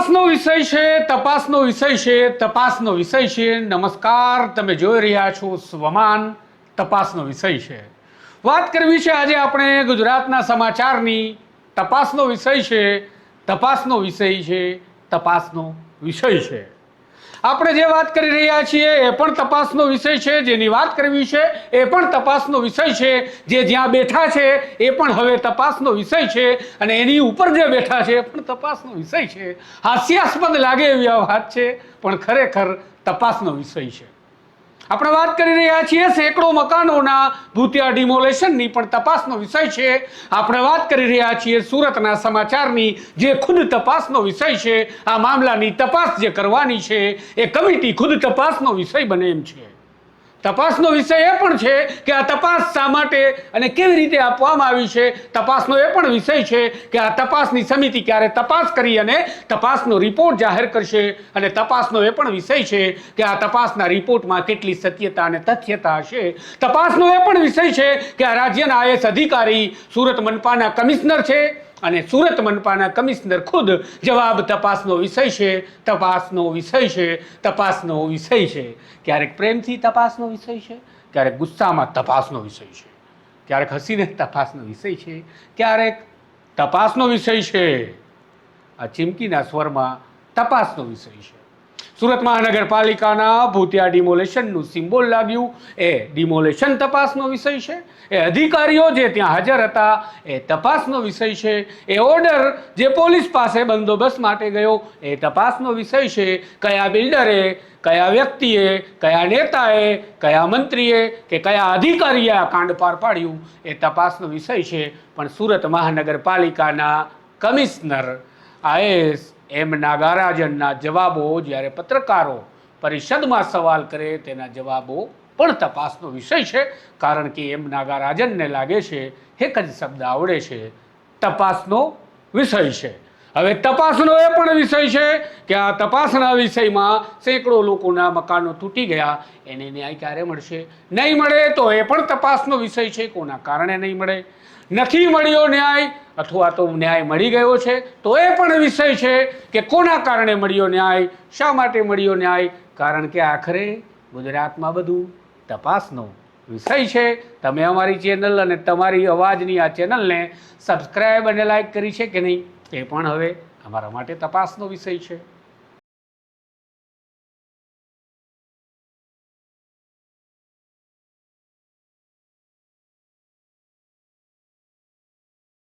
તપાસનો વિષય છે, તપાસનો વિષય છે, તપાસનો વિષય છે. નમસ્કાર, તમે જોઈ રહ્યા છો સ્વમાન. તપાસનો વિષય છે. વાત કરવી છે આજે આપણે ગુજરાતના સમાચારની. તપાસનો વિષય છે, તપાસનો વિષય છે, તપાસનો વિષય છે. આપણે જે વાત કરી રહ્યા છીએ એ પણ તપાસનો વિષય છે, જેની વાત કરવી છે એ પણ તપાસનો વિષય છે, જે જ્યાં બેઠા છે એ પણ હવે તપાસનો વિષય છે, અને એની ઉપર જે બેઠા છે એ પણ તપાસનો વિષય છે. હાસ્યાસ્પદ લાગે એવી આ વાત છે, પણ ખરેખર તપાસનો વિષય છે. આપણે વાત કરી રહ્યા છીએ સેંકડો મકાનોના ભૂતિયા ડિમોલેશનની, પણ તપાસનો વિષય છે. આપણે વાત કરી રહ્યા છીએ સુરતના સમાચારની, જે ખુદ તપાસનો વિષય છે. આ મામલાની તપાસ જે કરવાની છે એ કમિટી ખુદ તપાસનો વિષય બને એમ છે. તપાસનો વિષય એ પણ છે કે આ તપાસ શા માટે અને કેવી રીતે આપવામાં આવી છે. તપાસનો એ પણ વિષય છે કે આ તપાસની સમિતિ ક્યારે તપાસ કરી અને તપાસનો રિપોર્ટ જાહેર કરશે, અને તપાસનો એ પણ વિષય છે કે આ તપાસના રિપોર્ટમાં કેટલી સત્યતા અને તથ્યતા હશે. તપાસનો એ પણ વિષય છે કે આ રાજ્યના આઈએએસ અધિકારી સુરત મનપાના કમિશનર છે, અને સુરત મનપાના કમિશનર ખુદ જવાબ તપાસનો વિષય છે, તપાસનો વિષય છે, તપાસનો વિષય છે. ક્યારેક પ્રેમથી તપાસનો વિષય છે, ક્યારેક ગુસ્સામાં તપાસનો વિષય છે, ક્યારેક હસીને તપાસનો વિષય છે, ક્યારેક તપાસનો વિષય છે. આ ચીમકીના સ્વરમાં તપાસનો વિષય છે. સુરત મહાનગરપાલિકાના ભૂતિયા ડિમોલેશનનું સિમ્બોલ લાગ્યું એ ડિમોલેશન તપાસનો વિષય છે. એ અધિકારીઓ જે ત્યાં હાજર હતા એ તપાસનો વિષય છે. એ ઓર્ડર જે પોલીસ પાસે બંદોબસ્ત માટે ગયો એ તપાસનો વિષય છે. કયા બિલ્ડરે, કયા વ્યક્તિએ, કયા નેતાએ, કયા મંત્રીએ કે કયા અધિકારીએ આ કાંડ પાર પાડ્યું એ તપાસનો વિષય છે. પણ સુરત મહાનગરપાલિકાના કમિશનર આઈએએસ એમ નાગરાજનના જવાબો જ્યારે પત્રકારો પરિષદમાં સવાલ કરે તેના જવાબો પણ તપાસનો વિષય છે. કારણ કે એમ નાગરાજનને લાગે છે એક જ શબ્દ આવડે છે, તપાસનો વિષય છે. હવે તપાસનો એ પણ વિષય છે કે આ તપાસના વિષયમાં સેંકડો લોકોના મકાનો તૂટી ગયા, એને ન્યાય ક્યારે મળશે? નહીં મળે તો એ પણ તપાસનો વિષય છે. કોના કારણે નહીં મળે? નથી મળ્યો ન્યાય, અથવા તો ન્યાય મળી ગયો છે તો એ પણ વિષય છે કે કોના કારણે મળ્યો ન્યાય, શા માટે મળ્યો ન્યાય. કારણ કે આખરે ગુજરાતમાં બધું તપાસનો વિષય છે. તમે અમારી ચેનલ અને તમારી અવાજની આ ચેનલને સબસ્ક્રાઈબ અને લાઈક કરી છે કે નહીં, એ પણ હવે અમારા માટે તપાસનો વિષય છે.